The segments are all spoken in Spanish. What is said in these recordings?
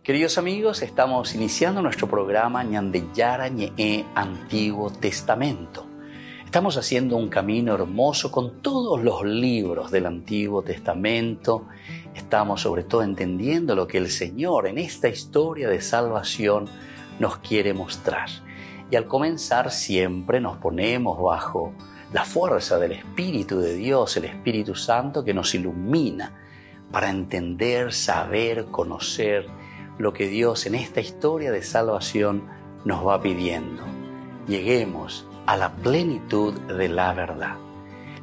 Queridos amigos, estamos iniciando nuestro programa Ñandeyara Ñe'e Antiguo Testamento. Estamos haciendo un camino hermoso con todos los libros del Antiguo Testamento. Estamos sobre todo entendiendo lo que el Señor en esta historia de salvación nos quiere mostrar. Y al comenzar siempre nos ponemos bajo la fuerza del Espíritu de Dios, el Espíritu Santo que nos ilumina para entender, saber, conocer lo que Dios en esta historia de salvación nos va pidiendo. Lleguemos a la plenitud de la verdad.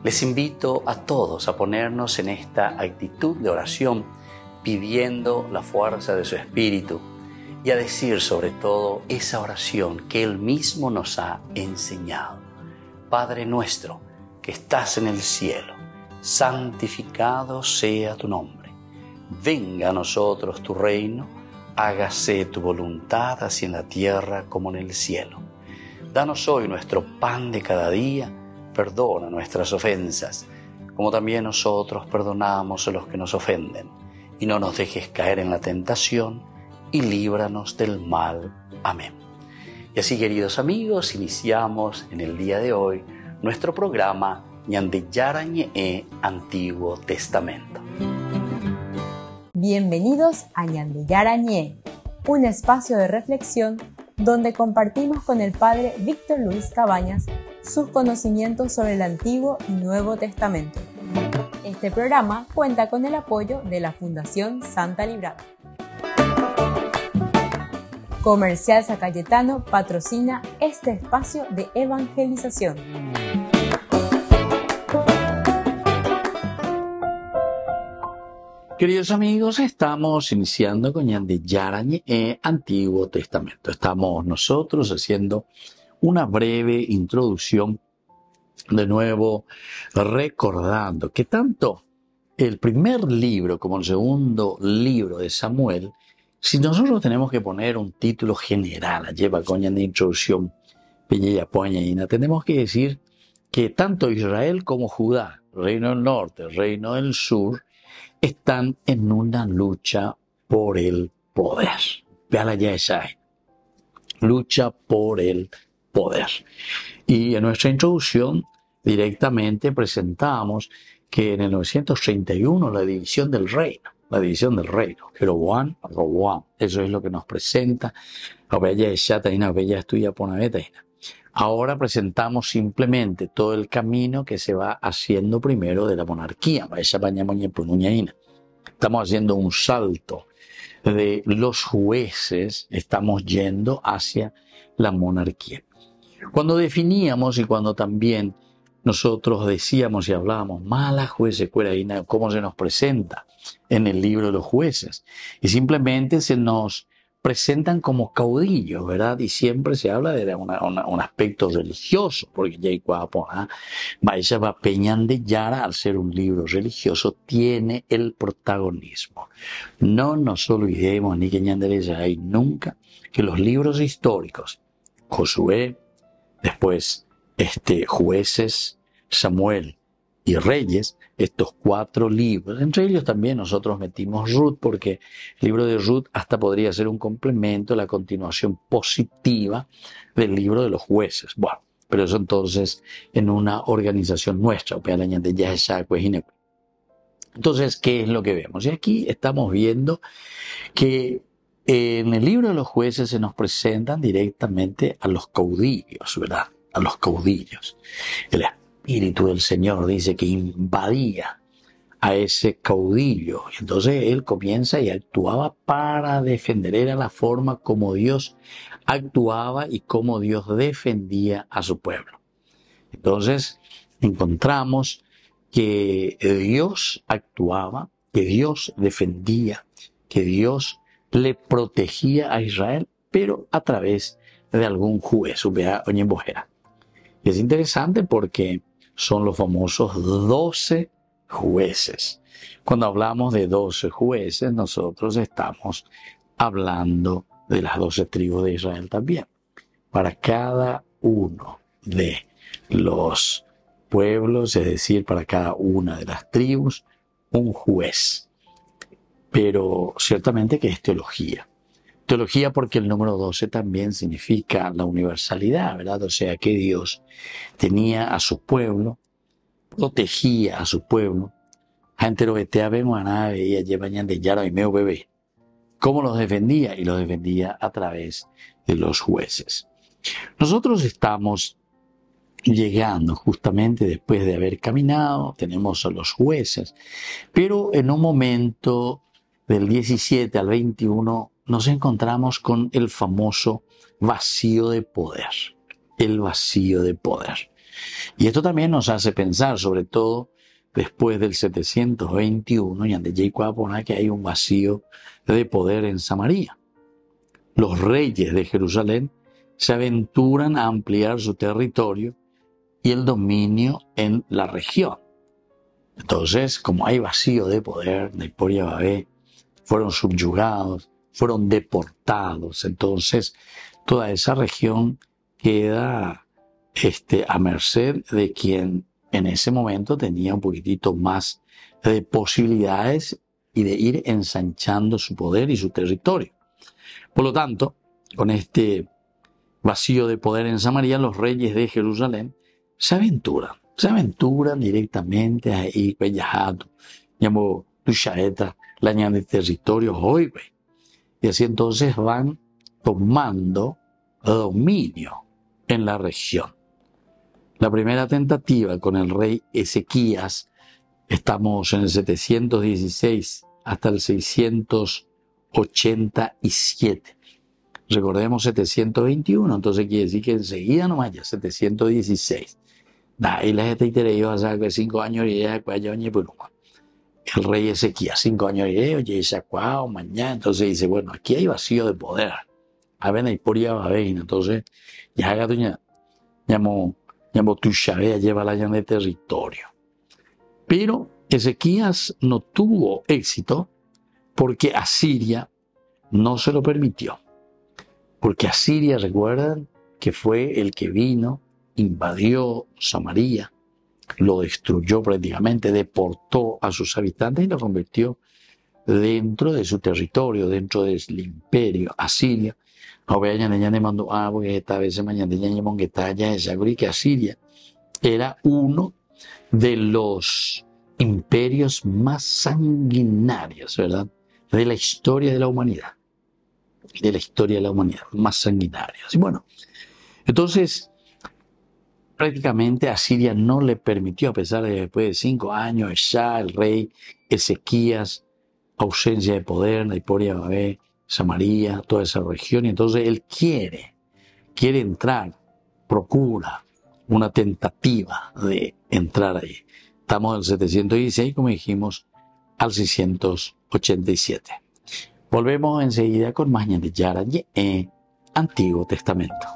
Les invito a todos a ponernos en esta actitud de oración, pidiendo la fuerza de su Espíritu y a decir sobre todo esa oración que Él mismo nos ha enseñado. Padre nuestro, que estás en el cielo, santificado sea tu nombre. Venga a nosotros tu reino. Hágase tu voluntad así en la tierra como en el cielo. Danos hoy nuestro pan de cada día. Perdona nuestras ofensas, como también nosotros perdonamos a los que nos ofenden. Y no nos dejes caer en la tentación, y líbranos del mal. Amén. Y así, queridos amigos, iniciamos en el día de hoy nuestro programa Ñandeyara Ñe'e Antiguo Testamento. Bienvenidos a Ñandeyara Ñe'e, un espacio de reflexión donde compartimos con el Padre Víctor Luis Cabañas sus conocimientos sobre el Antiguo y Nuevo Testamento. Este programa cuenta con el apoyo de la Fundación Santa Librada. Comercial San Cayetano patrocina este espacio de evangelización. Queridos amigos, estamos iniciando con Ñandeyara Ñe'e Antiguo Testamento. Estamos nosotros haciendo una breve introducción, de nuevo recordando que tanto el primer libro como el segundo libro de Samuel, si nosotros tenemos que poner un título general, lleva coña de introducción, tenemos que decir que tanto Israel como Judá, reino del norte, reino del sur, están en una lucha por el poder. Lucha por el poder. Y en nuestra introducción directamente presentamos que en el 931 la división del reino, Jeroboam, eso es lo que nos presenta. Ahora presentamos simplemente todo el camino que se va haciendo primero de la monarquía. Estamos haciendo un salto de los jueces, estamos yendo hacia la monarquía. Cuando definíamos y cuando también nosotros decíamos y hablábamos, mala jueces, cómo se nos presenta en el libro de los jueces. Y simplemente se nos presentan como caudillos, ¿verdad? Y siempre se habla de un aspecto religioso, porque Ñandeyara, al ser un libro religioso, tiene el protagonismo. No nos olvidemos ni que Ñandeyara hay nunca que los libros históricos, Josué, después Jueces, Samuel y Reyes, estos 4 libros, entre ellos también nosotros metimos Ruth, porque el libro de Ruth hasta podría ser un complemento, la continuación positiva del libro de los jueces. Bueno, pero eso entonces en una organización nuestra. Entonces, ¿qué es lo que vemos? Y aquí estamos viendo que en el libro de los jueces se nos presentan directamente a los caudillos, ¿verdad? A los caudillos. El Espíritu del Señor dice que invadía a ese caudillo. Entonces él comienza y actuaba para defender. Era la forma como Dios actuaba y como Dios defendía a su pueblo. Entonces encontramos que Dios actuaba, que Dios defendía, que Dios le protegía a Israel, pero a través de algún juez. Y es interesante porque son los famosos 12 jueces. Cuando hablamos de 12 jueces, nosotros estamos hablando de las 12 tribus de Israel también. Para cada uno de los pueblos, es decir, para cada una de las tribus, un juez. Pero ciertamente que es teología. Teología porque el número 12 también significa la universalidad, ¿verdad? O sea que Dios tenía a su pueblo, protegía a su pueblo. Gente lo veía veía llevan de yara y meo bebé. ¿Cómo los defendía? Y los defendía a través de los jueces. Nosotros estamos llegando justamente después de haber caminado, tenemos a los jueces, pero en un momento del 17 al 21 nos encontramos con el famoso vacío de poder, el vacío de poder. Y esto también nos hace pensar, sobre todo después del 721, y ante Jacob que hay un vacío de poder en Samaria. Los reyes de Jerusalén se aventuran a ampliar su territorio y el dominio en la región. Entonces, como hay vacío de poder, Nippur y Babé fueron subyugados, fueron deportados. Entonces, toda esa región queda a merced de quien en ese momento tenía un poquitito más de posibilidades y de ir ensanchando su poder y su territorio. Por lo tanto, con este vacío de poder en Samaria, los reyes de Jerusalén se aventuran directamente a ir Bellahato, llamó Tushaeta, la ñan de territorio hoy, y así entonces van tomando dominio en la región. La primera tentativa con el rey Ezequías, estamos en el 716 hasta el 687. Recordemos 721, entonces quiere decir que enseguida nomás ya 716. Ahí la gente interesa hace 5 años y ya el rey Ezequías, 5 años y oye, mañana, entonces dice, bueno, aquí hay vacío de poder. A ver, hay por allá, entonces ya haga doña, llamó Tushabe, lleva la llana de territorio. Pero Ezequías no tuvo éxito porque Asiria no se lo permitió. Porque Asiria, recuerdan, que fue el que vino, invadió Samaria, lo destruyó prácticamente, deportó a sus habitantes y lo convirtió dentro de su territorio, dentro del imperio Asiria. Porque esta vez que Asiria era uno de los imperios más sanguinarios, ¿verdad?, de la historia de la humanidad. Más sanguinarios. Y bueno, entonces, prácticamente Asiria no le permitió, a pesar de que después de 5 años, ya el rey Ezequías, ausencia de poder, Nippur y Babé, Samaria, toda esa región, y entonces él quiere entrar, procura una tentativa de entrar ahí. Estamos del 716, como dijimos, al 687. Volvemos enseguida con más ñan de yara ñe Antiguo Testamento.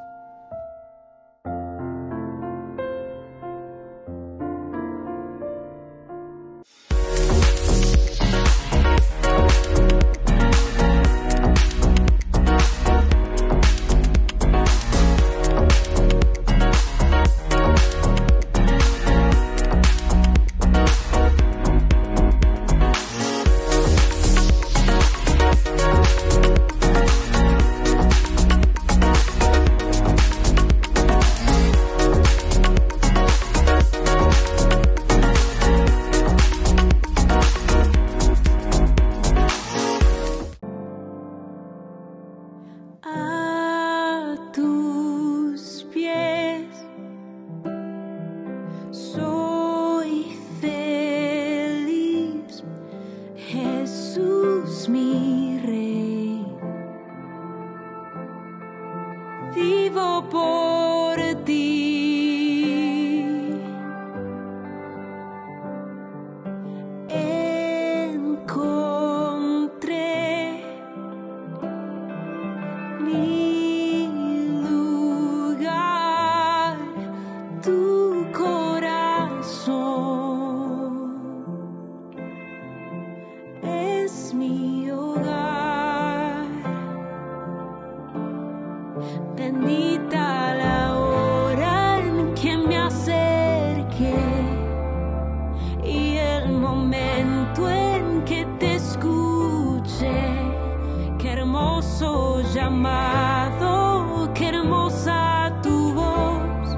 Hermoso soy llamado, qué hermosa tu voz,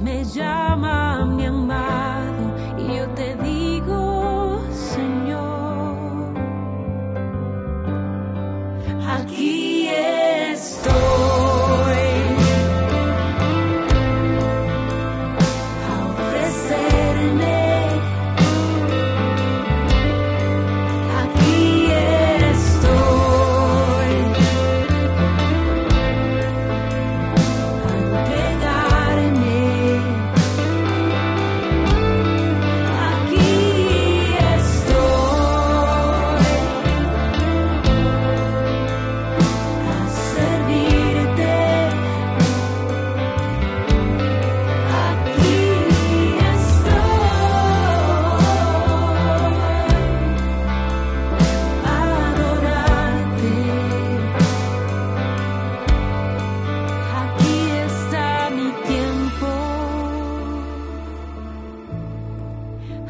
me llama mi amado, y yo te digo, Señor, aquí estoy.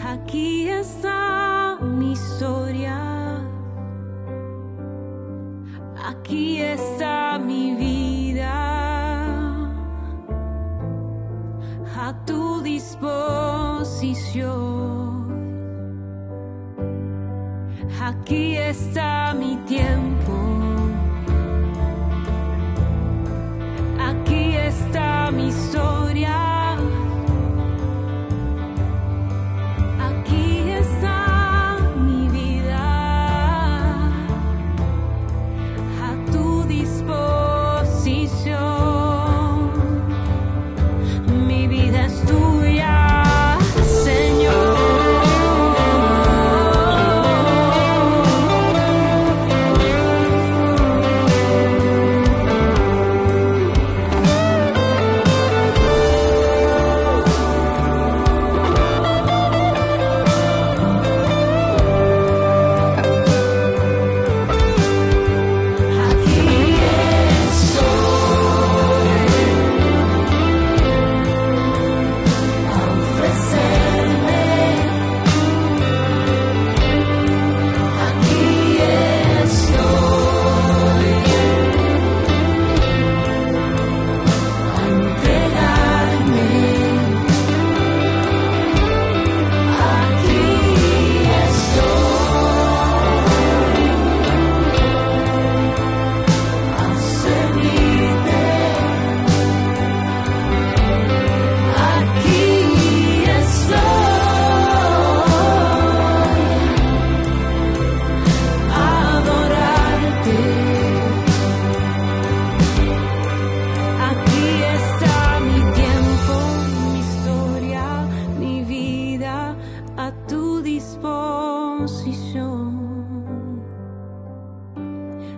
Aquí está mi historia, aquí está mi vida, a tu disposición. Aquí está mi tiempo, aquí está mi historia.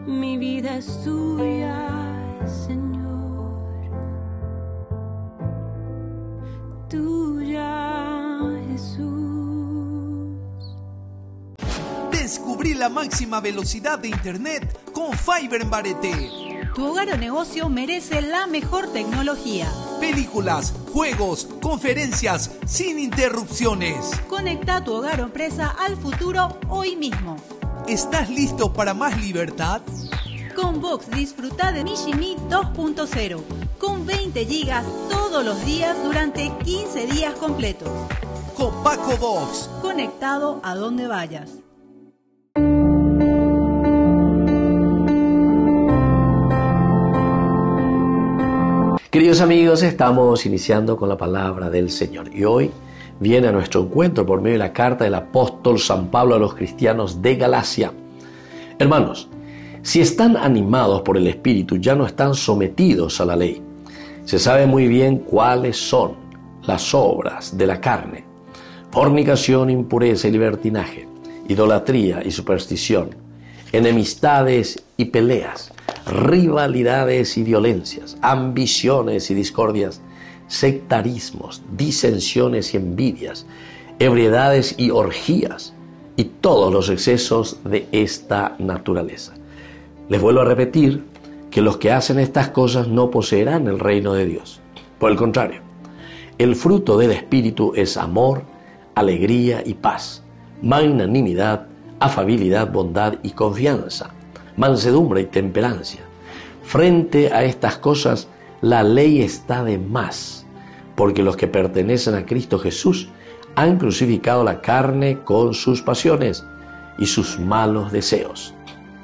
Mi vida es tuya, Señor, tuya, Jesús. Descubrí la máxima velocidad de Internet con Fiber en Barete. Tu hogar o negocio merece la mejor tecnología. Películas, juegos, conferencias, sin interrupciones. Conecta tu hogar o empresa al futuro hoy mismo. ¿Estás listo para más libertad? Con Vox disfruta de Mishimi 2.0 con 20 gigas todos los días durante 15 días completos. Con Paco Vox. Conectado a donde vayas. Queridos amigos, estamos iniciando con la palabra del Señor y hoy viene a nuestro encuentro por medio de la carta del apóstol San Pablo a los cristianos de Galacia. Hermanos, si están animados por el Espíritu, ya no están sometidos a la ley. Se sabe muy bien cuáles son las obras de la carne: fornicación, impureza y libertinaje, idolatría y superstición, enemistades y peleas, rivalidades y violencias, ambiciones y discordias, sectarismos, disensiones y envidias, ebriedades y orgías, y todos los excesos de esta naturaleza. Les vuelvo a repetir que los que hacen estas cosas no poseerán el reino de Dios. Por el contrario, el fruto del Espíritu es amor, alegría y paz, magnanimidad, afabilidad, bondad y confianza, mansedumbre y temperancia. Frente a estas cosas, la ley está de más, porque los que pertenecen a Cristo Jesús han crucificado la carne con sus pasiones y sus malos deseos.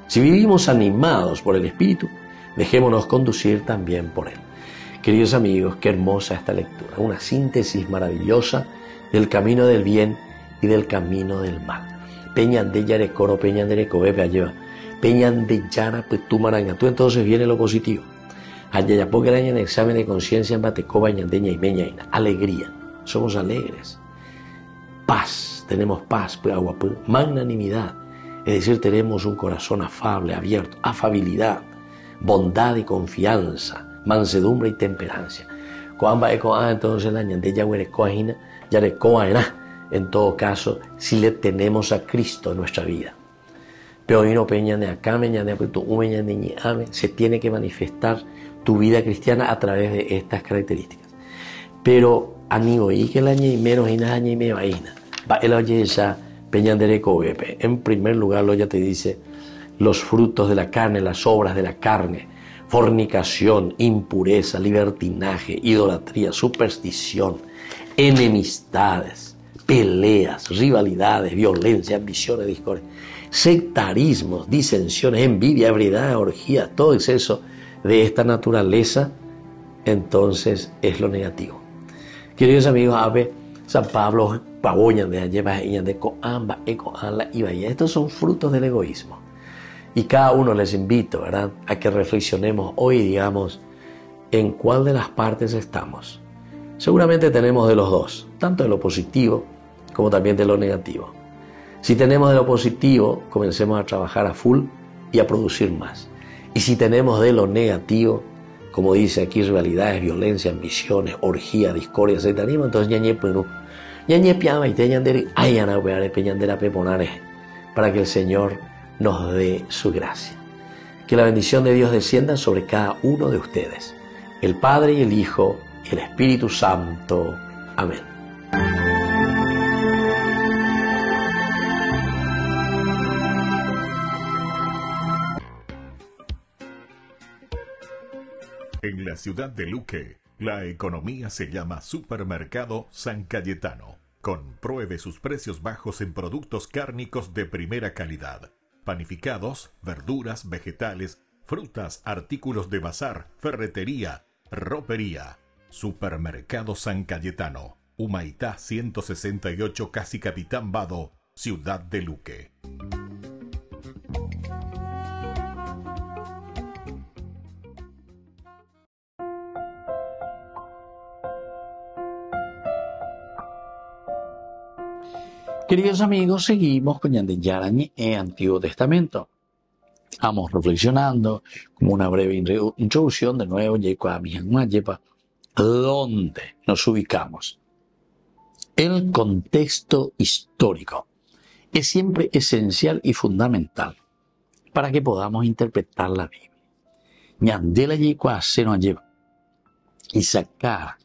Si vivimos animados por el Espíritu, dejémonos conducir también por Él. Queridos amigos, qué hermosa esta lectura, una síntesis maravillosa del camino del bien y del camino del mal. Peñan de Yarecoro, Peñan de Recobe, lleva. Peñan de Yara, Petumaranga. Tú entonces viene lo positivo. Ayayapoque en examen de conciencia en Batecoba, Ñandeña y Meñaina. Alegría. Somos alegres. Paz. Tenemos paz, magnanimidad. Es decir, tenemos un corazón afable, abierto. Afabilidad. Bondad y confianza. Mansedumbre y temperancia. Entonces la Ñandeña Huerecoajina, Yarecoaena. En todo caso, si le tenemos a Cristo en nuestra vida. Se tiene que manifestar tu vida cristiana a través de estas características. Pero en primer lugar, lo ya te dice los frutos de la carne, las obras de la carne, fornicación, impureza, libertinaje, idolatría, superstición, enemistades, peleas, rivalidades, violencia, ambiciones, discordia, sectarismos, disensiones, envidia, ebriedad, orgía, todo exceso de esta naturaleza, entonces es lo negativo. Queridos amigos, San Pablo, Paboñan de Ayeva, de Coamba, Ecoala y Bahía, estos son frutos del egoísmo. Y cada uno les invito, ¿verdad?, a que reflexionemos hoy, digamos, en cuál de las partes estamos. Seguramente tenemos de los dos, tanto de lo positivo como también de lo negativo. Si tenemos de lo positivo, comencemos a trabajar a full y a producir más. Y si tenemos de lo negativo, como dice aquí, rivalidades, violencia, ambiciones, orgía, discordia, sectarismo, entonces para que el Señor nos dé su gracia. Que la bendición de Dios descienda sobre cada uno de ustedes, el Padre y el Hijo y el Espíritu Santo. Amén. En la ciudad de Luque, la economía se llama Supermercado San Cayetano. Compruebe sus precios bajos en productos cárnicos de primera calidad. Panificados, verduras, vegetales, frutas, artículos de bazar, ferretería, ropería. Supermercado San Cayetano, Humaitá 168, Casi Capitán Vado, ciudad de Luque. Queridos amigos, seguimos con Ñandeyarañe Antiguo Testamento. Vamos reflexionando, como una breve introducción, de nuevo, ¿dónde nos ubicamos? El contexto histórico es siempre esencial y fundamental para que podamos interpretar la Biblia. Ñandela Yecua Seno lleva y sacar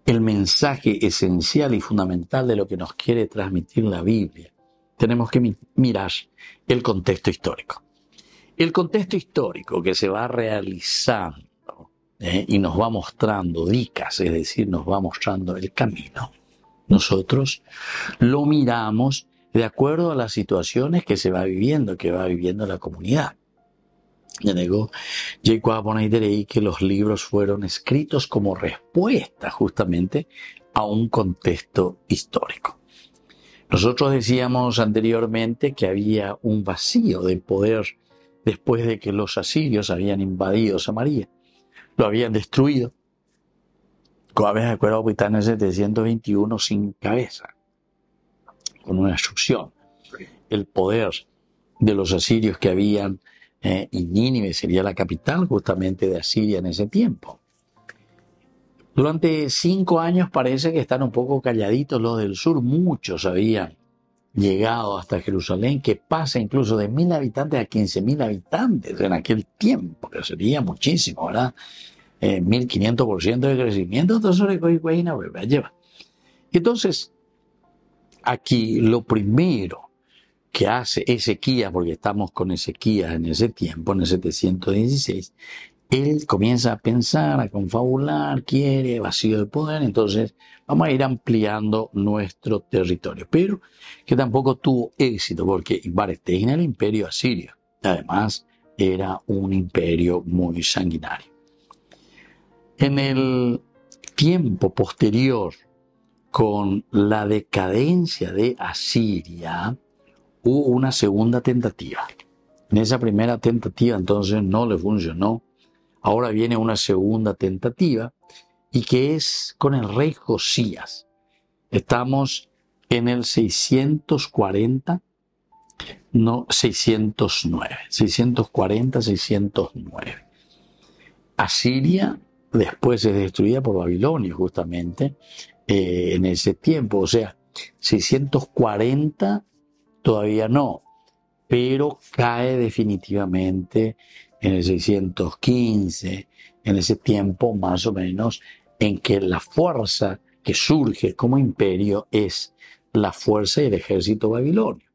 el mensaje esencial y fundamental de lo que nos quiere transmitir la Biblia, tenemos que mirar el contexto histórico. El contexto histórico que se va realizando y nos va mostrando dicas, es decir, nos va mostrando el camino. Nosotros lo miramos de acuerdo a las situaciones que se va viviendo, que va viviendo la comunidad. Ya digo, que los libros fueron escritos como respuesta justamente a un contexto histórico. Nosotros decíamos anteriormente que había un vacío de poder después de que los asirios habían invadido Samaria, lo habían destruido. En 721 sin cabeza, con una destrucción. El poder de los asirios que habían y Nínive sería la capital justamente de Asiria en ese tiempo. Durante 5 años parece que están un poco calladitos los del sur. Muchos habían llegado hasta Jerusalén, que pasa incluso de 1.000 habitantes a 15.000 habitantes en aquel tiempo, que sería muchísimo, ¿verdad? 1.500% de crecimiento. Entonces, aquí lo primero que hace Ezequías, porque estamos con Ezequías en ese tiempo, en el 716, él comienza a pensar, a confabular, quiere vacío de poder, entonces vamos a ir ampliando nuestro territorio. Pero que tampoco tuvo éxito, porque Bareté era el imperio asirio. Además, era un imperio muy sanguinario. En el tiempo posterior, con la decadencia de Asiria, hubo una segunda tentativa. En esa primera tentativa entonces no le funcionó. Ahora viene una segunda tentativa y que es con el rey Josías. Estamos en el 640, no, 609. 640, 609. Asiria después es destruida por Babilonia justamente en ese tiempo. O sea, 640 todavía no, pero cae definitivamente en el 615, en ese tiempo más o menos en que la fuerza que surge como imperio es la fuerza y el ejército babilonio.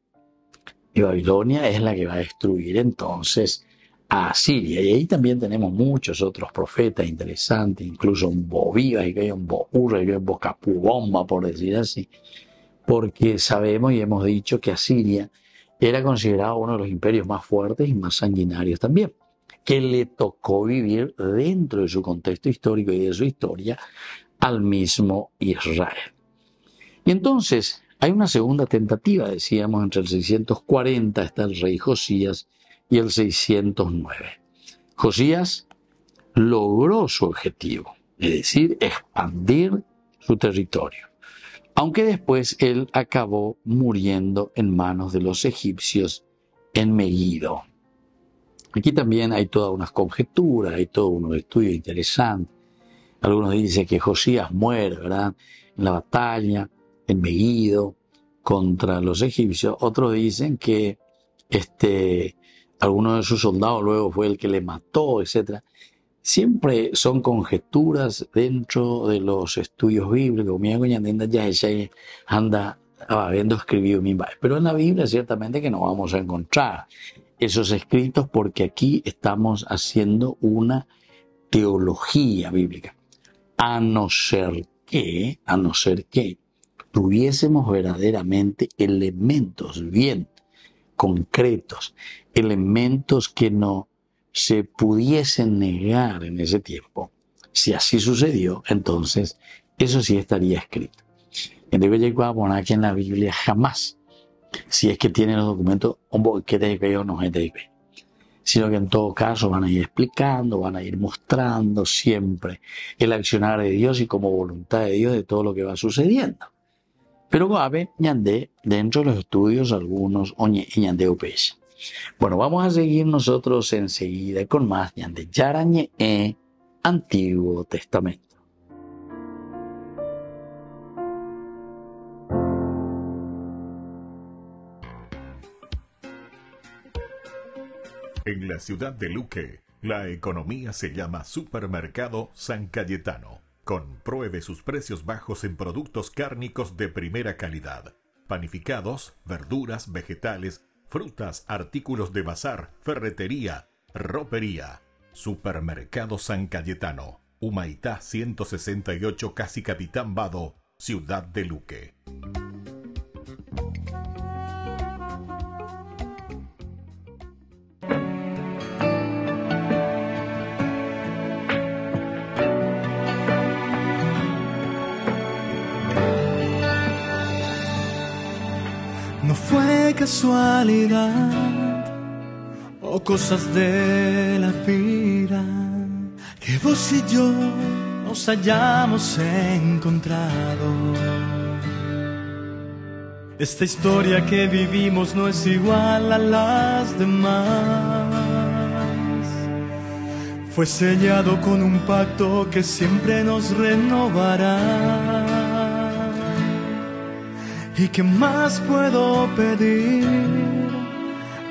Y Babilonia es la que va a destruir entonces a Asiria. Y ahí también tenemos muchos otros profetas interesantes, incluso un Bobías, y que hay un Bourra, y que hay un Bocapubomba, por decir así, porque sabemos y hemos dicho que Asiria era considerado uno de los imperios más fuertes y más sanguinarios también, que le tocó vivir dentro de su contexto histórico y de su historia al mismo Israel. Y entonces hay una segunda tentativa, decíamos, entre el 640 está el rey Josías y el 609. Josías logró su objetivo, es decir, expandir su territorio, aunque después él acabó muriendo en manos de los egipcios en Megiddo. Aquí también hay todas unas conjeturas, hay todos unos estudios interesantes. Algunos dicen que Josías muere, ¿verdad?, en la batalla en Megiddo contra los egipcios. Otros dicen que alguno de sus soldados luego fue el que le mató, etc. Siempre son conjeturas dentro de los estudios bíblicos. Anda habiendo escribido mi padre. Pero en la Biblia ciertamente que no vamos a encontrar esos escritos, porque aquí estamos haciendo una teología bíblica. A no ser que tuviésemos verdaderamente elementos bien concretos, elementos que no se pudiesen negar en ese tiempo. Si así sucedió, entonces eso sí estaría escrito. Entonces, aquí en la Biblia jamás, si es que tienen los documentos, sino que en todo caso van a ir explicando, van a ir mostrando siempre el accionar de Dios y como voluntad de Dios de todo lo que va sucediendo. Pero dentro de los estudios algunos UPS. Bueno, vamos a seguir nosotros enseguida con más de Yarañe Antiguo Testamento. En la ciudad de Luque, la economía se llama Supermercado San Cayetano. Compruebe sus precios bajos en productos cárnicos de primera calidad. Panificados, verduras, vegetales, frutas, artículos de bazar, ferretería, ropería. Supermercado San Cayetano, Humaitá 168, Casi Capitán Vado, ciudad de Luque. No fue casualidad o cosas de la vida que vos y yo nos hayamos encontrado. Esta historia que vivimos no es igual a las demás. Fue sellado con un pacto que siempre nos renovará. ¿Y qué más puedo pedir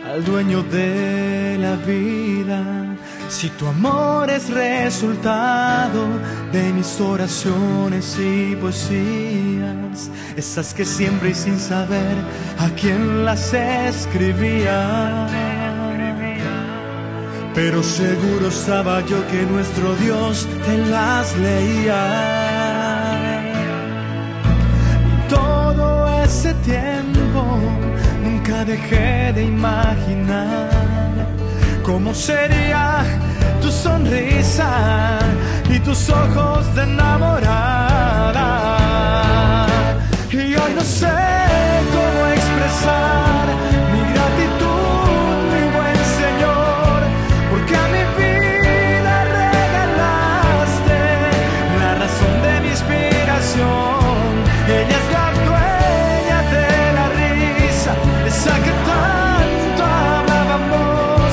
al dueño de la vida? Si tu amor es resultado de mis oraciones y poesías, esas que siempre y sin saber a quién las escribía, pero seguro estaba yo que nuestro Dios te las leía. Y todo ese tiempo nunca dejé de imaginar cómo sería tu sonrisa y tus ojos de enamorada. Y hoy no sé cómo expresar mi gratitud, mi buen Señor, porque a mi vida regalaste la razón de mi inspiración. Ella es la dueña de la risa, esa que tanto hablábamos,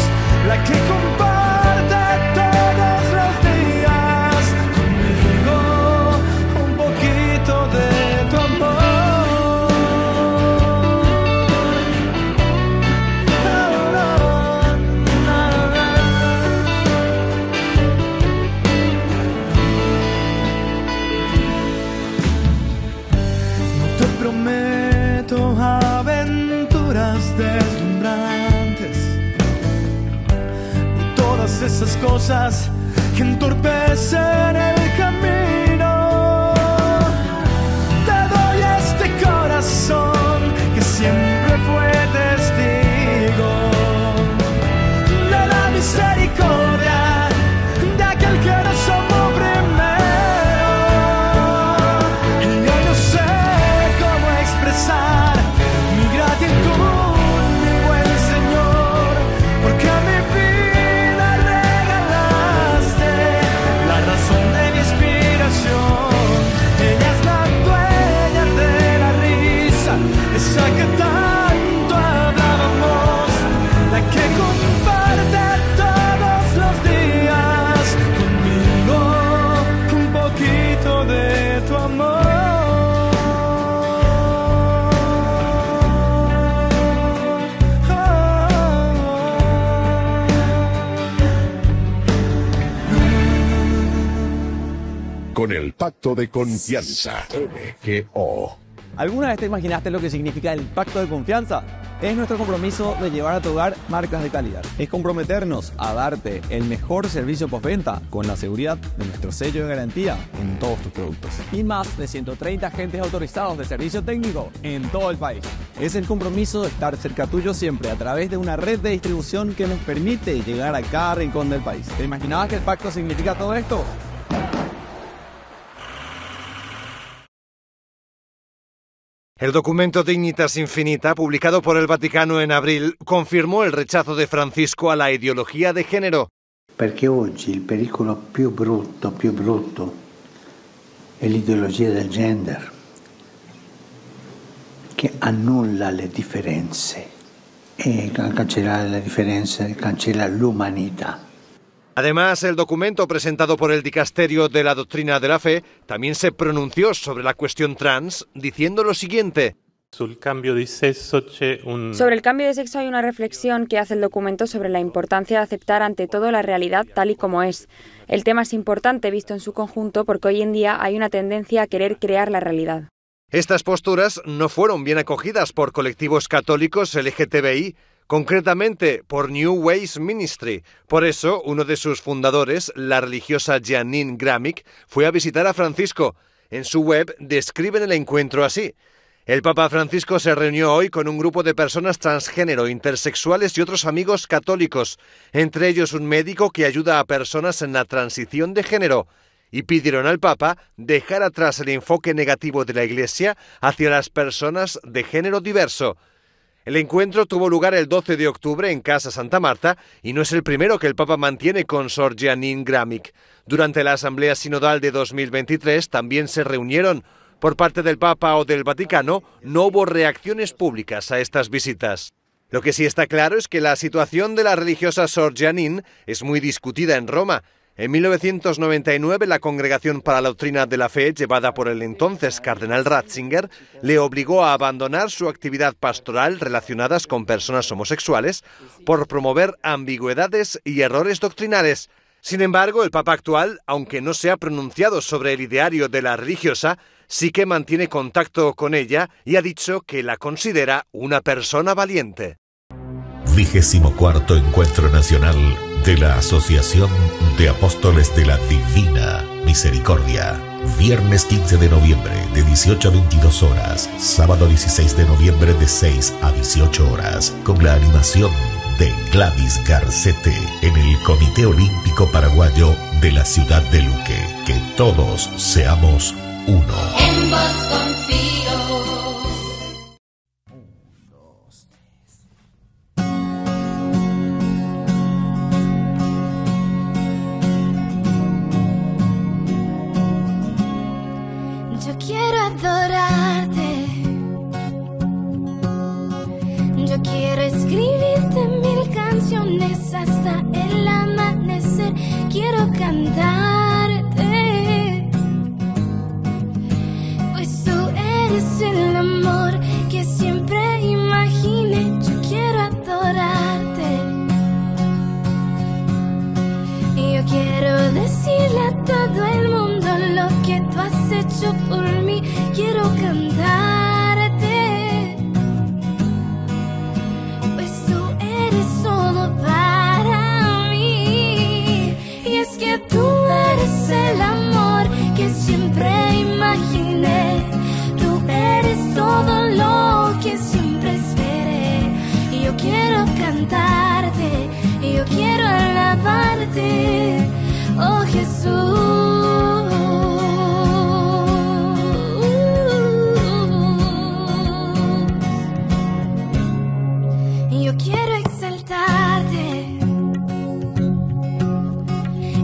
la que comparte todos los días conmigo un poquito de tu amor. No te prometo aventuras deslumbrantes, todas esas cosas que entorpecen el camino. Te doy este corazón que siempre fue testigo de la misericordia de aquel que nos amó primero. Y yo no sé cómo expresar mi gratitud, mi buen Señor, porque a mi vida regalaste la razón de mi inspiración. Ella es la dueña de la risa, esa que tanto hablábamos, la que comparte todos los días conmigo un poquito de tu amor. Con el pacto de confianza, MGO. ¿Alguna vez te imaginaste lo que significa el pacto de confianza? Es nuestro compromiso de llevar a tu hogar marcas de calidad. Es comprometernos a darte el mejor servicio postventa con la seguridad de nuestro sello de garantía en todos tus productos. Y más de 130 agentes autorizados de servicio técnico en todo el país. Es el compromiso de estar cerca tuyo siempre a través de una red de distribución que nos permite llegar a cada rincón del país. ¿Te imaginabas que el pacto significa todo esto? El documento Dignitas Infinita, publicado por el Vaticano en abril, confirmó el rechazo de Francisco a la ideología de género. Perché oggi il pericolo più brutto è l'ideologia del gender, che annulla le differenze e al cancellare le differenze cancella l'umanità. Además, el documento presentado por el Dicasterio de la Doctrina de la Fe también se pronunció sobre la cuestión trans, diciendo lo siguiente. Sobre el cambio de sexo hay una reflexión que hace el documento sobre la importancia de aceptar ante todo la realidad tal y como es. El tema es importante visto en su conjunto porque hoy en día hay una tendencia a querer crear la realidad. Estas posturas no fueron bien acogidas por colectivos católicos LGTBI, concretamente por New Ways Ministry. Por eso, uno de sus fundadores, la religiosa Janine Gramick, fue a visitar a Francisco. En su web describen el encuentro así. El Papa Francisco se reunió hoy con un grupo de personas transgénero, intersexuales y otros amigos católicos, entre ellos un médico que ayuda a personas en la transición de género, y pidieron al Papa dejar atrás el enfoque negativo de la Iglesia hacia las personas de género diverso. El encuentro tuvo lugar el 12 de octubre en Casa Santa Marta y no es el primero que el Papa mantiene con Sor Janine Gramick. Durante la Asamblea Sinodal de 2023 también se reunieron. Por parte del Papa o del Vaticano no hubo reacciones públicas a estas visitas. Lo que sí está claro es que la situación de la religiosa Sor Janine es muy discutida en Roma. En 1999, la Congregación para la Doctrina de la Fe, llevada por el entonces cardenal Ratzinger, le obligó a abandonar su actividad pastoral relacionadas con personas homosexuales por promover ambigüedades y errores doctrinales. Sin embargo, el Papa actual, aunque no se ha pronunciado sobre el ideario de la religiosa, sí que mantiene contacto con ella y ha dicho que la considera una persona valiente. 24º Encuentro Nacional de la Asociación de Apóstoles de la Divina Misericordia. Viernes 15 de noviembre de 18 a 22 horas. Sábado 16 de noviembre de 6 a 18 horas. Con la animación de Gladys Garcete en el Comité Olímpico Paraguayo de la ciudad de Luque. Que todos seamos uno. En vos confío. Yo quiero adorarte. Yo quiero escribirte 1000 canciones hasta el amanecer. Quiero cantarte, pues tú eres el amor que siempre imaginé. Yo quiero adorarte. Y yo quiero decirle a todo el mundo lo que tú has hecho por mí. Quiero cantarte, pues tú eres todo para mí. Y es que tú eres el amor que siempre imaginé. Tú eres todo lo que siempre esperé. Y yo quiero cantarte, y yo quiero alabarte, oh Jesús. Yo quiero exaltarte,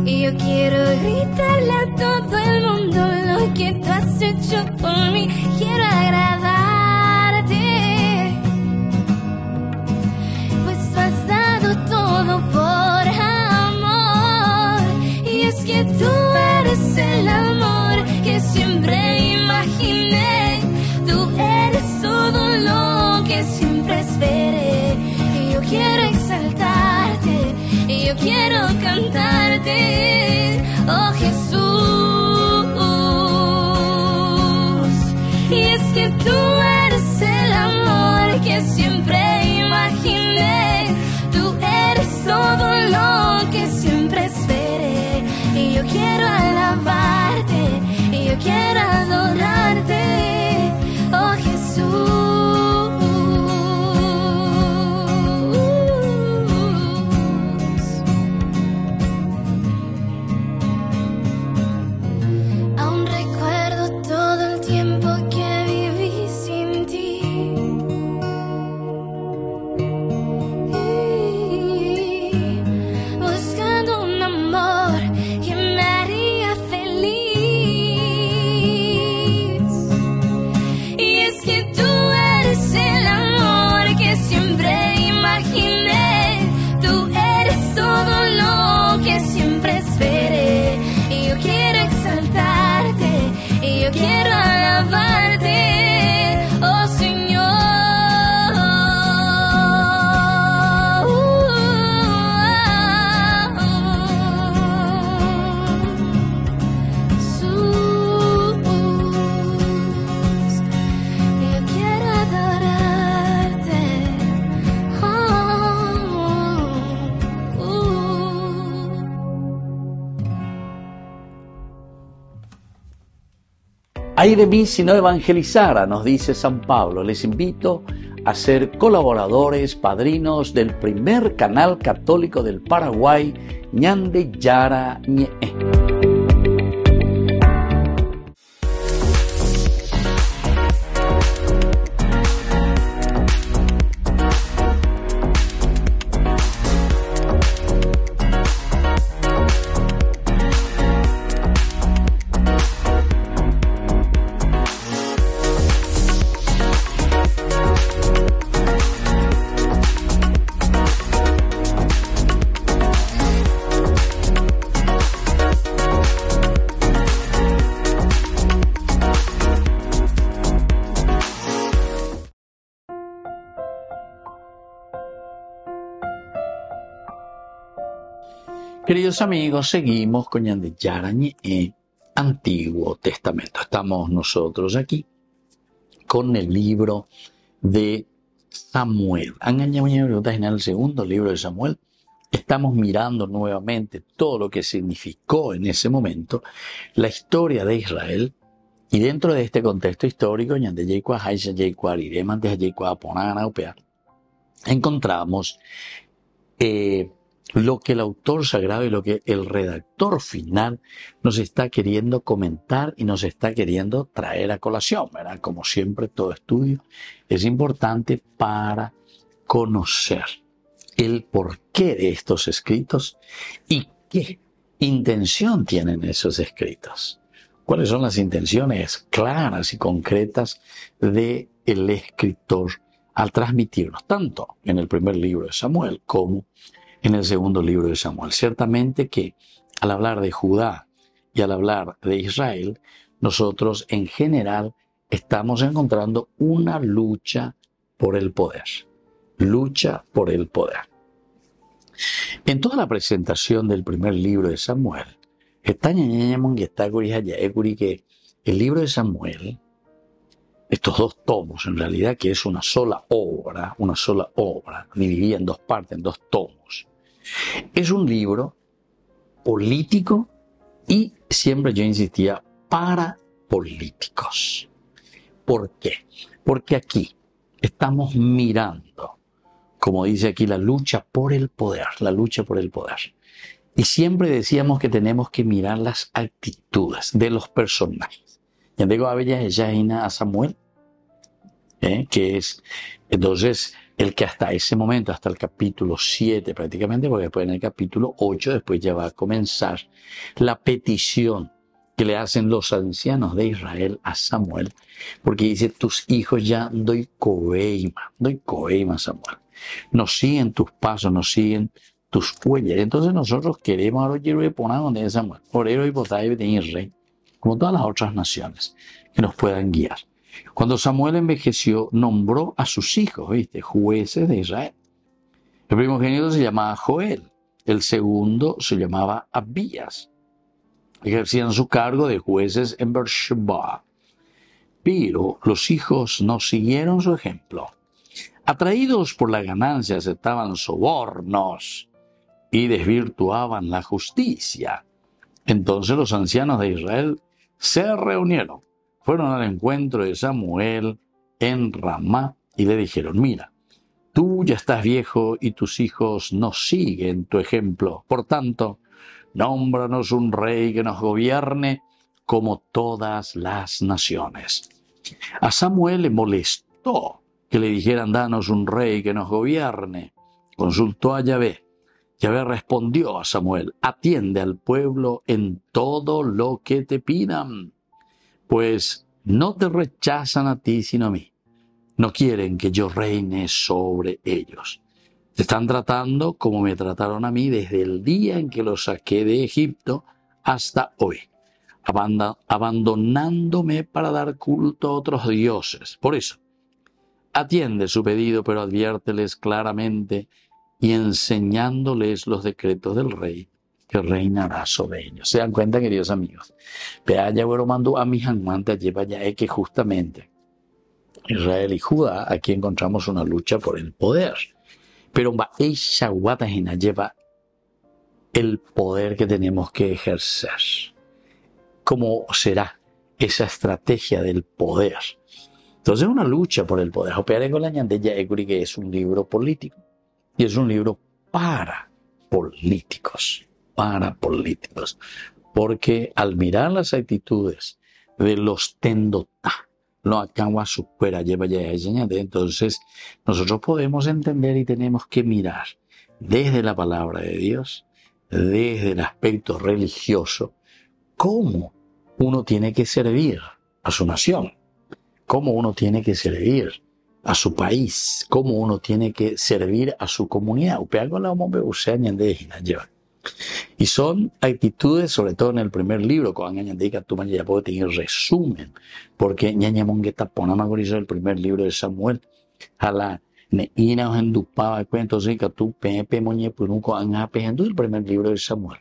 y yo quiero gritarle a todo el mundo lo que tú has hecho por mí. Quiero agradarte, pues tú has dado todo por amor. Y es que tú eres el amor que siempre imaginé. Tú eres todo lo que siempre esperé. Yo quiero exaltarte, y yo quiero cantarte, oh Jesús. Y es que tú eres el amor que siempre imaginé. Tú eres todo lo que siempre esperé. Y yo quiero alabarte, y yo quiero adorarte, oh Jesús. Aún recuerdo todo el tiempo que viví sin ti. Buscando un amor que me haría feliz. Y es que tú eres el amor que siempre imaginé. Tú eres todo lo que siempre esperé. Y yo quiero exaltarte, y yo quiero alabarte, oh Señor. Jesús, yo quiero adorarte. Ay de mí si no evangelizara, nos dice San Pablo. Les invito a ser colaboradores, padrinos del primer canal católico del Paraguay, Ñande Yara Ñe'e. Queridos amigos, seguimos con Ñande Yara Ñe'e, Antiguo Testamento. Estamos nosotros aquí con el libro de Samuel. Han añadido en el segundo libro de Samuel, estamos mirando nuevamente todo lo que significó en ese momento la historia de Israel. Y dentro de este contexto histórico, encontramos lo que el autor sagrado y lo que el redactor final nos está queriendo comentar y nos está queriendo traer a colación, ¿verdad? Como siempre, todo estudio es importante para conocer el porqué de estos escritos y qué intención tienen esos escritos. ¿Cuáles son las intenciones claras y concretas del escritor al transmitirnos, tanto en el primer libro de Samuel como en el segundo libro de Samuel? Ciertamente que al hablar de Judá y al hablar de Israel, nosotros en general estamos encontrando una lucha por el poder. Lucha por el poder. En toda la presentación del primer libro de Samuel, que el libro de Samuel, estos dos tomos en realidad, que es una sola obra, dividida en dos partes, en dos tomos, es un libro político y, siempre yo insistía, para políticos. ¿Por qué? Porque aquí estamos mirando, como dice aquí, la lucha por el poder, la lucha por el poder. Y siempre decíamos que tenemos que mirar las actitudes de los personajes. Ya digo a Samuel, que es entonces el que hasta ese momento, hasta el capítulo 7 prácticamente, porque después en el capítulo 8, después ya va a comenzar la petición que le hacen los ancianos de Israel a Samuel, porque dice, tus hijos ya doy coeima Samuel, no siguen tus pasos, no siguen tus huellas. Entonces nosotros queremos ahora poner donde es Samuel, orero y botai de Israel, como todas las otras naciones que nos puedan guiar. Cuando Samuel envejeció, nombró a sus hijos, jueces de Israel. El primogénito se llamaba Joel, el segundo se llamaba Abías. Ejercían su cargo de jueces en Beersheba. Pero los hijos no siguieron su ejemplo. Atraídos por la ganancia, aceptaban sobornos y desvirtuaban la justicia. Entonces los ancianos de Israel se reunieron, fueron al encuentro de Samuel en Ramá y le dijeron, mira, tú ya estás viejo y tus hijos no siguen tu ejemplo. Por tanto, nómbranos un rey que nos gobierne como todas las naciones. A Samuel le molestó que le dijeran, danos un rey que nos gobierne. Consultó a Yahvé. Yahvé respondió a Samuel, atiende al pueblo en todo lo que te pidan, pues no te rechazan a ti sino a mí. No quieren que yo reine sobre ellos. Te están tratando como me trataron a mí desde el día en que los saqué de Egipto hasta hoy, abandonándome para dar culto a otros dioses. Por eso, atiende su pedido, pero adviérteles claramente y enseñándoles los decretos del rey que reinará sobre ellos. ¿Se dan cuenta, queridos amigos? Mandó a mi Hanmanta lleva ya que justamente Israel y Judá, aquí encontramos una lucha por el poder. Pero lleva el poder que tenemos que ejercer. ¿Cómo será esa estrategia del poder? Entonces, una lucha por el poder. Que es un libro político. Y es un libro para políticos. Para políticos. Porque al mirar las actitudes de los tendotá, no acaba supera lleva ya entonces nosotros podemos entender y tenemos que mirar desde la palabra de Dios, desde el aspecto religioso, cómo uno tiene que servir a su nación, cómo uno tiene que servir a su país, cómo uno tiene que servir a su comunidad. Y son actitudes, sobre todo en el primer libro, cuando ya puedo tener resumen, porque el primer libro de Samuel, el primer libro de Samuel,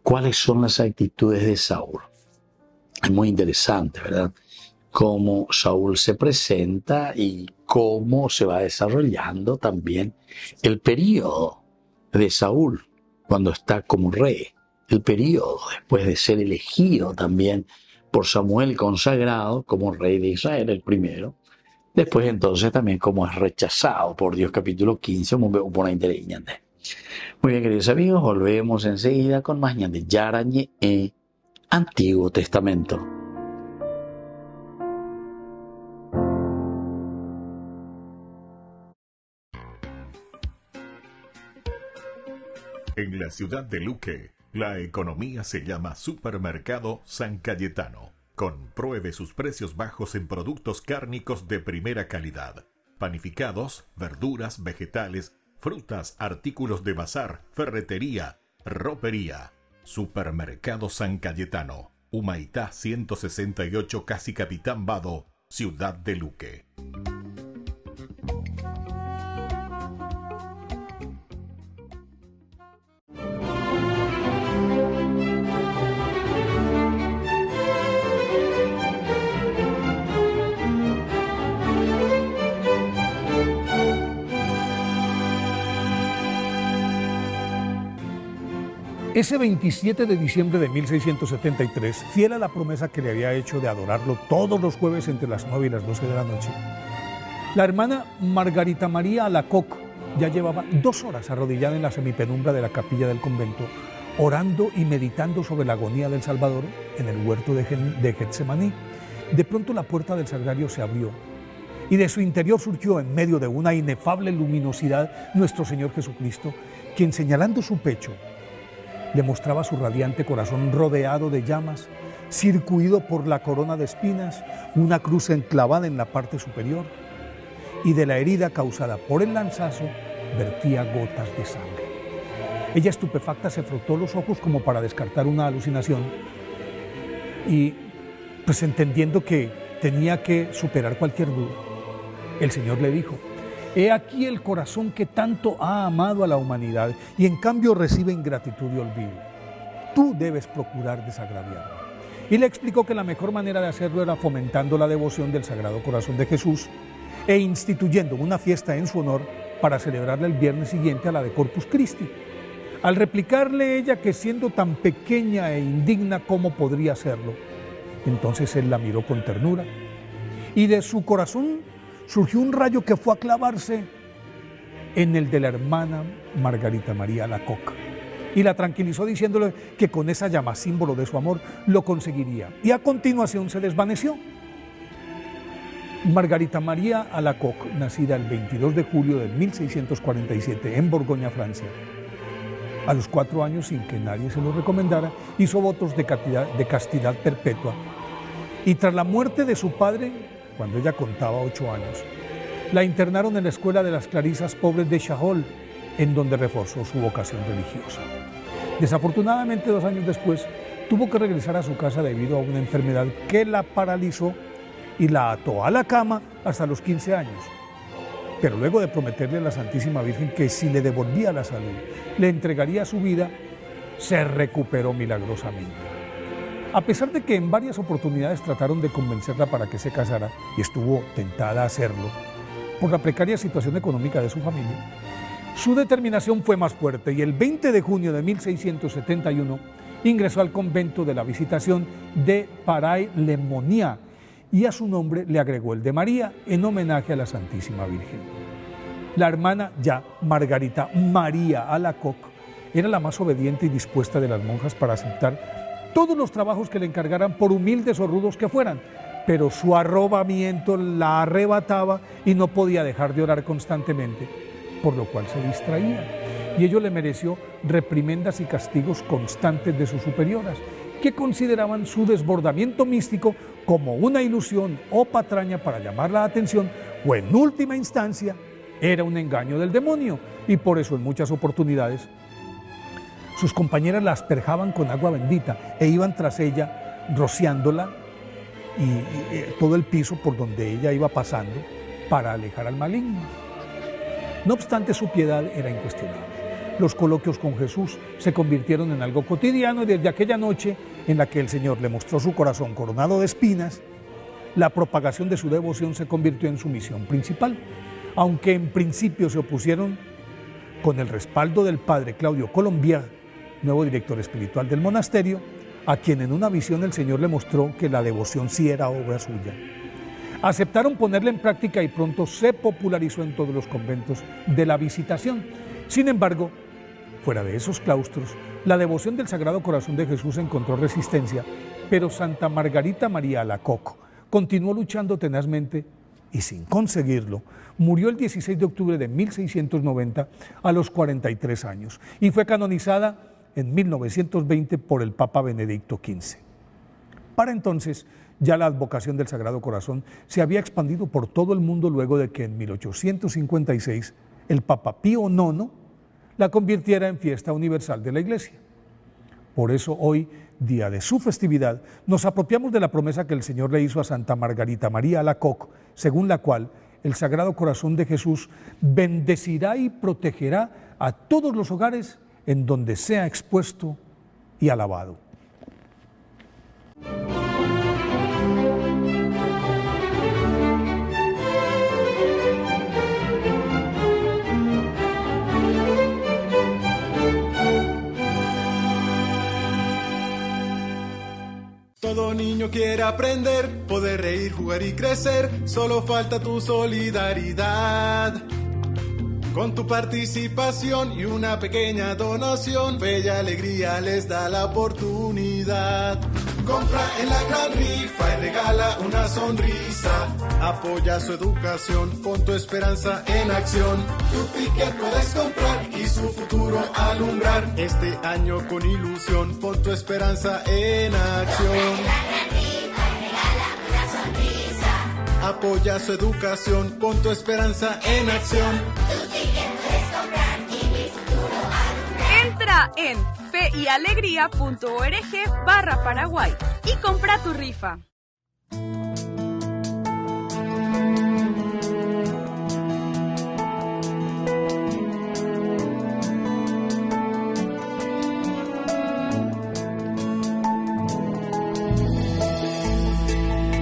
¿cuáles son las actitudes de Saúl? Es muy interesante, ¿verdad? Cómo Saúl se presenta y cómo se va desarrollando también el periodo de Saúl cuando está como rey, el periodo después de ser elegido también por Samuel consagrado como rey de Israel, el primero. Después entonces también como es rechazado por Dios, capítulo 15, por la interés. Muy bien, queridos amigos, volvemos enseguida con más ñande Yara Ñe Antiguo Testamento. En la ciudad de Luque, la economía se llama Supermercado San Cayetano. Compruebe sus precios bajos en productos cárnicos de primera calidad. Panificados, verduras, vegetales, frutas, artículos de bazar, ferretería, ropería. Supermercado San Cayetano, Humaitá 168, Casi Capitán Vado, Ciudad de Luque. Ese 27 de diciembre de 1673, fiel a la promesa que le había hecho de adorarlo todos los jueves entre las 9 y las 12 de la noche, la hermana Margarita María Alacoque ya llevaba 2 horas arrodillada en la semipenumbra de la capilla del convento, orando y meditando sobre la agonía del Salvador en el huerto de Getsemaní. De pronto la puerta del sagrario se abrió y de su interior surgió, en medio de una inefable luminosidad, nuestro Señor Jesucristo, quien, señalando su pecho, le mostraba su radiante corazón rodeado de llamas, circuido por la corona de espinas, una cruz enclavada en la parte superior, y de la herida causada por el lanzazo vertía gotas de sangre. Ella, estupefacta, se frotó los ojos como para descartar una alucinación y, pues entendiendo que tenía que superar cualquier duda, el Señor le dijo: he aquí el corazón que tanto ha amado a la humanidad y en cambio recibe ingratitud y olvido. Tú debes procurar desagraviarme. Y le explicó que la mejor manera de hacerlo era fomentando la devoción del Sagrado Corazón de Jesús e instituyendo una fiesta en su honor para celebrarla el viernes siguiente a la de Corpus Christi. Al replicarle ella que siendo tan pequeña e indigna, ¿cómo podría hacerlo? Entonces él la miró con ternura y de su corazón surgió un rayo que fue a clavarse en el de la hermana Margarita María Alacoque y la tranquilizó diciéndole que con esa llama, símbolo de su amor, lo conseguiría. Y a continuación se desvaneció. Margarita María Alacoque, nacida el 22 de julio de 1647 en Borgoña, Francia, a los 4 años, sin que nadie se lo recomendara, hizo votos de castidad perpetua. Y tras la muerte de su padre, cuando ella contaba 8 años, la internaron en la escuela de las clarisas pobres de Chahol, en donde reforzó su vocación religiosa. Desafortunadamente, 2 años después, tuvo que regresar a su casa debido a una enfermedad que la paralizó y la ató a la cama hasta los 15 años. Pero luego de prometerle a la Santísima Virgen que si le devolvía la salud, le entregaría su vida, se recuperó milagrosamente. A pesar de que en varias oportunidades trataron de convencerla para que se casara, y estuvo tentada a hacerlo, por la precaria situación económica de su familia, su determinación fue más fuerte y el 20 de junio de 1671 ingresó al convento de la Visitación de Paray-le-Moniat y a su nombre le agregó el de María en homenaje a la Santísima Virgen. La hermana ya Margarita María Alacoque era la más obediente y dispuesta de las monjas para aceptar todos los trabajos que le encargaran, por humildes o rudos que fueran, pero su arrobamiento la arrebataba y no podía dejar de orar constantemente, por lo cual se distraía, y ello le mereció reprimendas y castigos constantes de sus superioras, que consideraban su desbordamiento místico como una ilusión o patraña para llamar la atención, o en última instancia era un engaño del demonio, y por eso en muchas oportunidades sus compañeras la asperjaban con agua bendita e iban tras ella rociándola y todo el piso por donde ella iba pasando para alejar al maligno. No obstante, su piedad era incuestionable. Los coloquios con Jesús se convirtieron en algo cotidiano y desde aquella noche en la que el Señor le mostró su corazón coronado de espinas, la propagación de su devoción se convirtió en su misión principal. Aunque en principio se opusieron, con el respaldo del padre Claudio Colombier, nuevo director espiritual del monasterio, a quien en una visión el Señor le mostró que la devoción sí era obra suya. Aceptaron ponerla en práctica y pronto se popularizó en todos los conventos de la Visitación. Sin embargo, fuera de esos claustros, la devoción del Sagrado Corazón de Jesús encontró resistencia, pero Santa Margarita María Alacoque continuó luchando tenazmente y sin conseguirlo, murió el 16 de octubre de 1690 a los 43 años y fue canonizada en 1920 por el Papa Benedicto XV. Para entonces, ya la advocación del Sagrado Corazón se había expandido por todo el mundo luego de que en 1856 el Papa Pío IX la convirtiera en fiesta universal de la Iglesia. Por eso hoy, día de su festividad, nos apropiamos de la promesa que el Señor le hizo a Santa Margarita María Alacoque, según la cual el Sagrado Corazón de Jesús bendecirá y protegerá a todos los hogares en donde sea expuesto y alabado. Todo niño quiere aprender, poder reír, jugar y crecer, solo falta tu solidaridad. Con tu participación y una pequeña donación, Fe y Alegría les da la oportunidad. Compra en la gran rifa y regala una sonrisa. Apoya su educación, pon tu esperanza en acción. Tu ticket puedes comprar y su futuro alumbrar. Este año con ilusión, pon tu esperanza en acción. Apoya su educación, pon tu esperanza en acción. Tu ticket puedes comprar y mi futuro alumbrar. Entra en feyyalegría.org/Paraguay y compra tu rifa.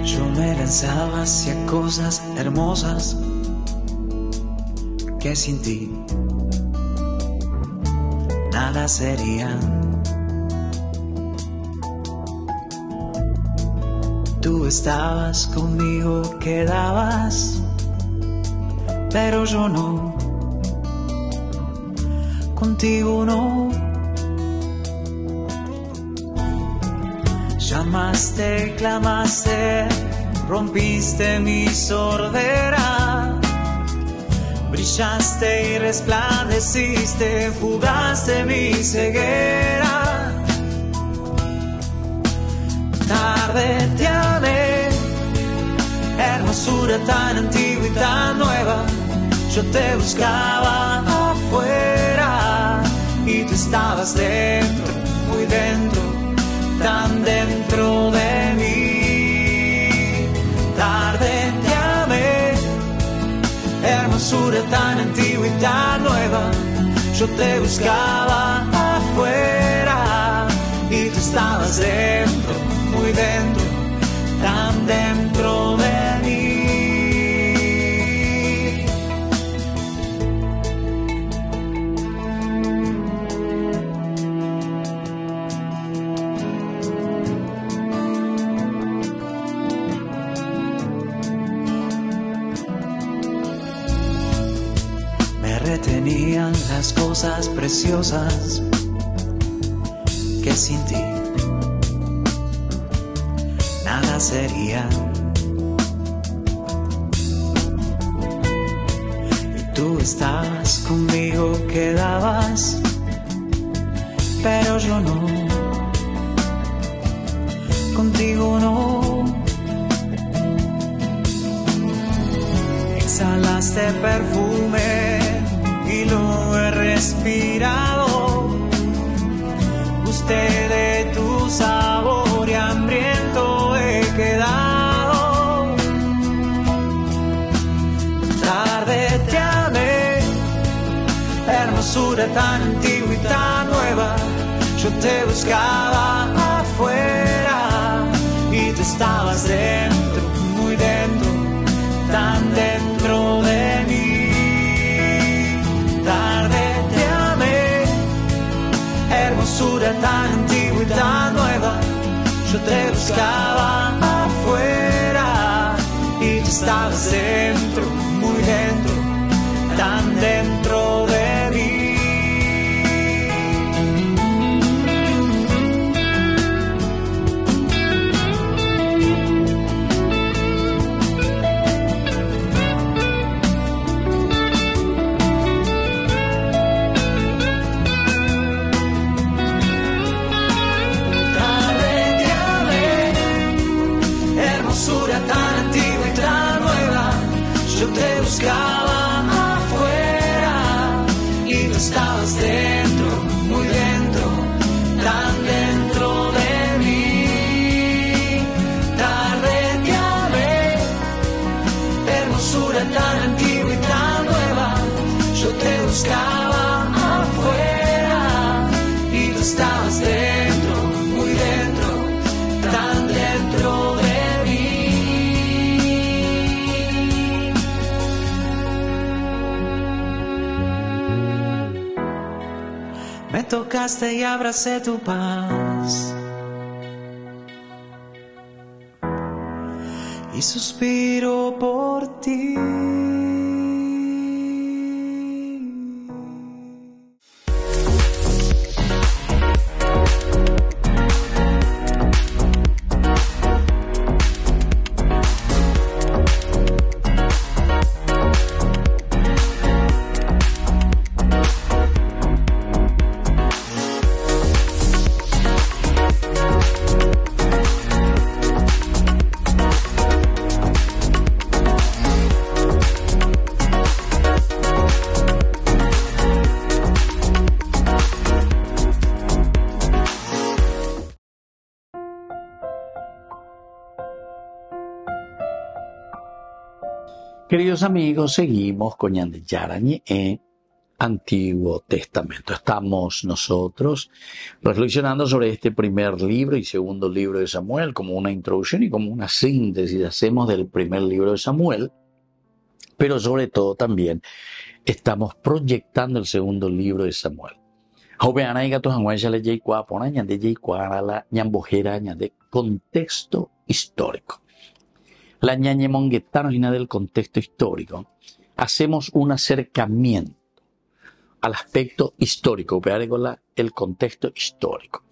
Yo me lanzaba hacia cosas hermosas que sin ti nada serían. Tú estabas conmigo, quedabas, pero yo no, contigo no. Llamaste, clamaste, rompiste mi sordera, brillaste y resplandeciste, fugaste mi ceguera. Tarde te amé, hermosura tan antigua y tan nueva. Yo te buscaba afuera y tú estabas dentro, muy dentro, tan dentro de mí. Tarde te amé, hermosura tan antigua y tan nueva. Yo te buscaba afuera y tú estabas dentro, muy dentro, tan dentro de mí. Me retenían las cosas preciosas que sin ti nada sería. Y tú estabas conmigo, quedabas, pero yo no, contigo no. Exhalaste perfume y lo he respirado. Gusté de tu sabor y hambriento he quedado. Tarde te amé, hermosura tan antigua y tan nueva. Yo te buscaba afuera y tú estabas dentro, muy dentro de mí. Tarde te amé, hermosura tan antigua y tan nueva. Yo te buscaba afuera y tú estabas dentro, muy dentro, tan dentro de mí. Yo te buscaba afuera y tú estabas dentro, muy dentro, tan dentro de mí. Tarde te amé, hermosura tan antigua y tan nueva. Yo te buscaba afuera y tú estabas dentro, muy dentro, tan dentro de mí. Me tocaste y abracé tu paz y suspiro por ti. Queridos amigos, seguimos con Ñandeyara Ñe'e, Antiguo Testamento. Estamos nosotros reflexionando sobre este primer libro y segundo libro de Samuel como una introducción y como una síntesis hacemos del primer libro de Samuel, pero sobre todo también estamos proyectando el segundo libro de Samuel. Contexto histórico. La ñañemonguetana del contexto histórico, hacemos un acercamiento al aspecto histórico, el contexto histórico.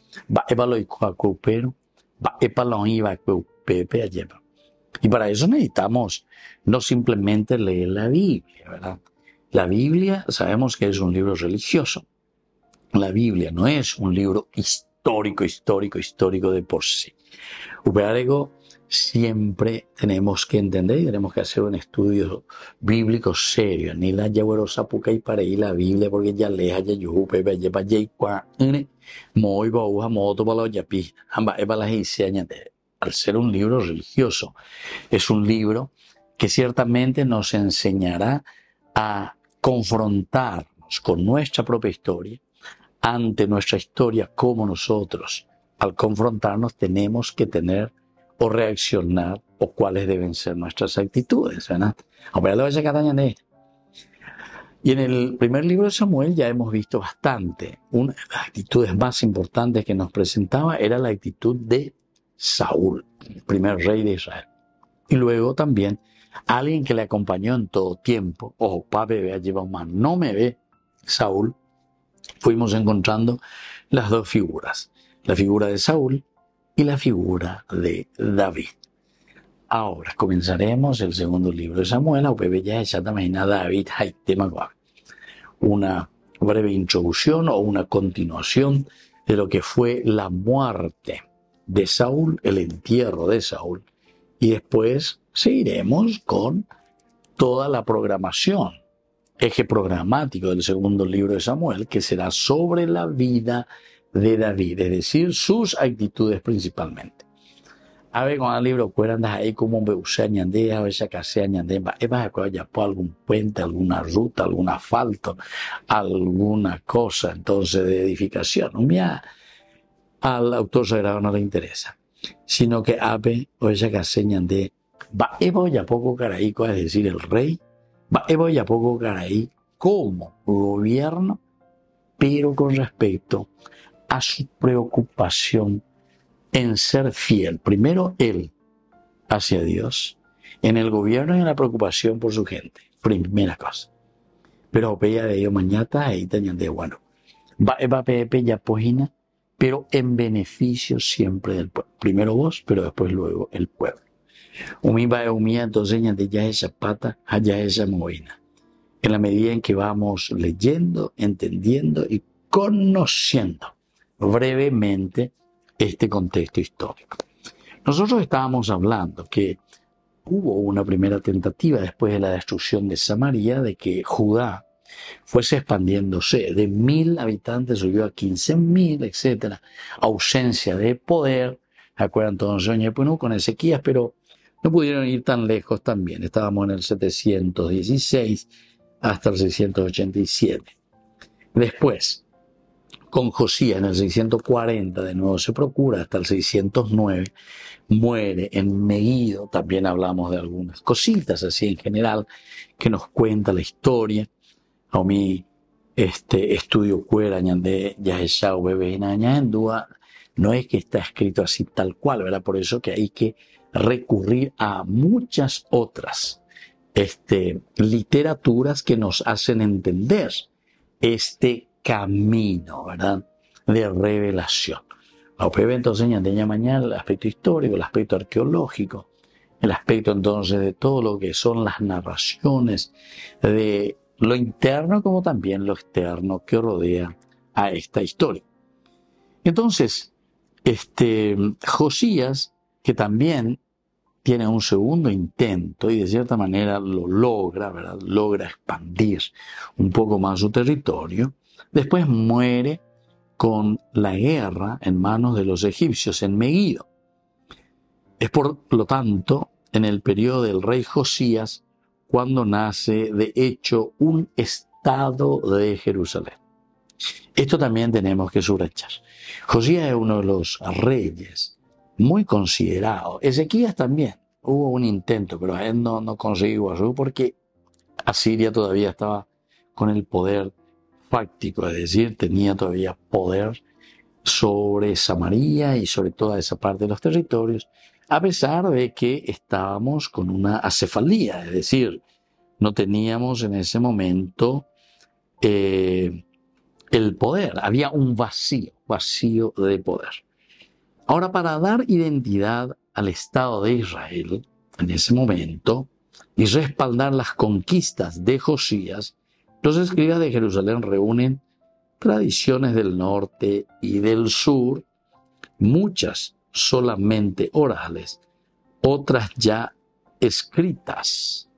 Y para eso necesitamos no simplemente leer la Biblia, ¿verdad? La Biblia sabemos que es un libro religioso. La Biblia no es un libro histórico de por sí. Siempre tenemos que entender y tenemos que hacer un estudio bíblico serio. Ni la yaguerosa puca y para ir la Biblia porque ya leja ya yujupe ya lleva ya icua muy bauja moto para los yapi amba eba las añade. Al ser un libro religioso, es un libro que ciertamente nos enseñará a confrontarnos con nuestra propia historia, ante nuestra historia, como nosotros al confrontarnos tenemos que tener o reaccionar, o cuáles deben ser nuestras actitudes, ¿verdad? Y en el primer libro de Samuel ya hemos visto bastante. Una de las actitudes más importantes que nos presentaba era la actitud de Saúl, el primer rey de Israel. Y luego también alguien que le acompañó en todo tiempo. Ojo, papi, vea, lleva más, no me ve, Saúl. Fuimos encontrando las dos figuras, la figura de Saúl y la figura de David. Ahora comenzaremos el segundo libro de Samuel. David, una breve introducción o una continuación de lo que fue la muerte de Saúl, el entierro de Saúl, y después seguiremos con toda la programación, eje programático del segundo libro de Samuel, que será sobre la vida de David, es decir, sus actitudes principalmente. A ver, con el libro, cuéntanos ahí cómo me usé añandé, a ver si acá se añandé, va a ya por algún puente, alguna ruta, algún asfalto, alguna cosa, entonces, de edificación. Mira, al autor sagrado no le interesa, sino que ave, o esa acá se añandé, Baebo Yapoco Caraíco, es decir, el rey, Baebo Yapoco Caraí como gobierno, pero con respecto a su preocupación en ser fiel. Primero él hacia Dios, en el gobierno y en la preocupación por su gente. Primera cosa. Pero opea de ello mañana ahí tenían de bueno. Baeba pepe yapojina, pero en beneficio siempre del pueblo. Primero vos, pero después luego el pueblo. Umimba umía, entonces de ya esa pata, allá esa movina. En la medida en que vamos leyendo, entendiendo y conociendo brevemente este contexto histórico. Nosotros estábamos hablando que hubo una primera tentativa después de la destrucción de Samaria de que Judá fuese expandiéndose. De 1.000 habitantes subió a 15.000, etc. Ausencia de poder. ¿Se acuerdan todos con Ezequías? Pero no pudieron ir tan lejos también. Estábamos en el 716 hasta el 687. Después, con Josías en el 640, de nuevo se procura hasta el 609, muere en Megiddo. También hablamos de algunas cositas así en general que nos cuenta la historia. A mí, estudio cuera de Yaheshau bebé en Dúa, no es que está escrito así tal cual, ¿verdad? Por eso que hay que recurrir a muchas otras literaturas que nos hacen entender este camino, ¿verdad?, de revelación. Entonces, mañana el aspecto histórico, el aspecto arqueológico, el aspecto entonces de todo lo que son las narraciones de lo interno como también lo externo que rodea a esta historia. Entonces, Josías, que también tiene un segundo intento y de cierta manera lo logra, ¿verdad? Logra expandir un poco más su territorio. Después muere con la guerra en manos de los egipcios en Megiddo. Es por lo tanto en el periodo del rey Josías cuando nace de hecho un estado de Jerusalén. Esto también tenemos que subrayar. Josías es uno de los reyes muy considerado. Ezequías también. Hubo un intento, pero a él no consiguió eso porque Asiria todavía estaba con el poder fáctico, es decir, tenía todavía poder sobre Samaria y sobre toda esa parte de los territorios, a pesar de que estábamos con una acefalía, es decir, no teníamos en ese momento el poder, había un vacío de poder. Ahora, para dar identidad al Estado de Israel en ese momento y respaldar las conquistas de Josías, los escribas de Jerusalén reúnen tradiciones del norte y del sur, muchas solamente orales, otras ya escritas,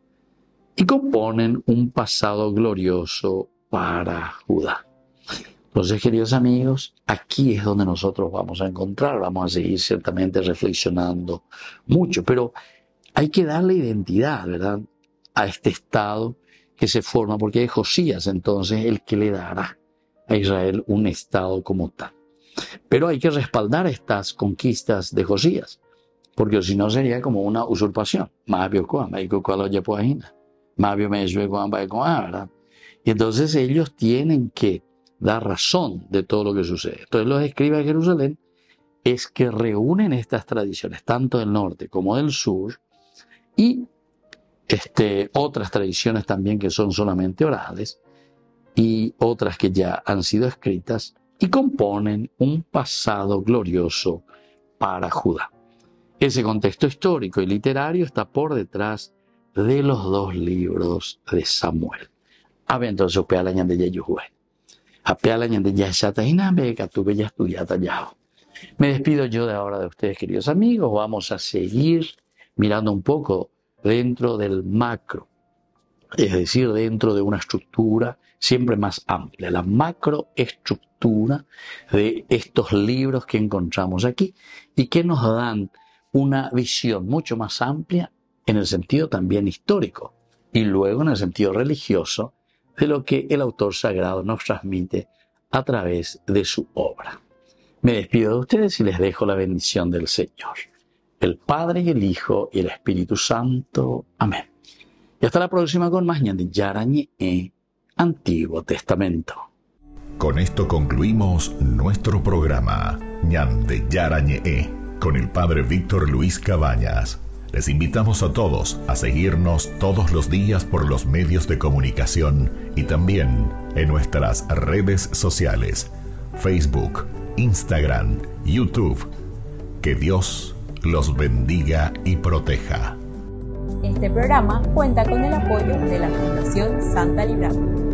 y componen un pasado glorioso para Judá. Entonces, queridos amigos, aquí es donde nosotros vamos a encontrar, vamos a seguir ciertamente reflexionando mucho, pero hay que darle identidad, ¿verdad?, a este estado que se forma, porque es Josías entonces el que le dará a Israel un estado como tal. Pero hay que respaldar estas conquistas de Josías, porque si no sería como una usurpación. ¿Verdad? Y entonces ellos tienen que dar razón de todo lo que sucede. Entonces los escribas de Jerusalén es que reúnen estas tradiciones, tanto del norte como del sur, y otras tradiciones también que son solamente orales, y otras que ya han sido escritas, y componen un pasado glorioso para Judá. Ese contexto histórico y literario está por detrás de los dos libros de Samuel. Entonces, me despido yo de ahora de ustedes, queridos amigos. Vamos a seguir mirando un poco dentro del macro, es decir, dentro de una estructura siempre más amplia, la macroestructura de estos libros que encontramos aquí y que nos dan una visión mucho más amplia en el sentido también histórico y luego en el sentido religioso de lo que el autor sagrado nos transmite a través de su obra. Me despido de ustedes y les dejo la bendición del Señor. el Padre y el Hijo y el Espíritu Santo. Amén. Y hasta la próxima con más Ñan de Yara Ñe'e, Antiguo Testamento. Con esto concluimos nuestro programa Ñan de Yara Ñe'e con el Padre Víctor Luis Cabañas. Les invitamos a todos a seguirnos todos los días por los medios de comunicación y también en nuestras redes sociales, Facebook, Instagram, YouTube. Que Dios los bendiga y proteja. Este programa cuenta con el apoyo de la Fundación Santa Librada.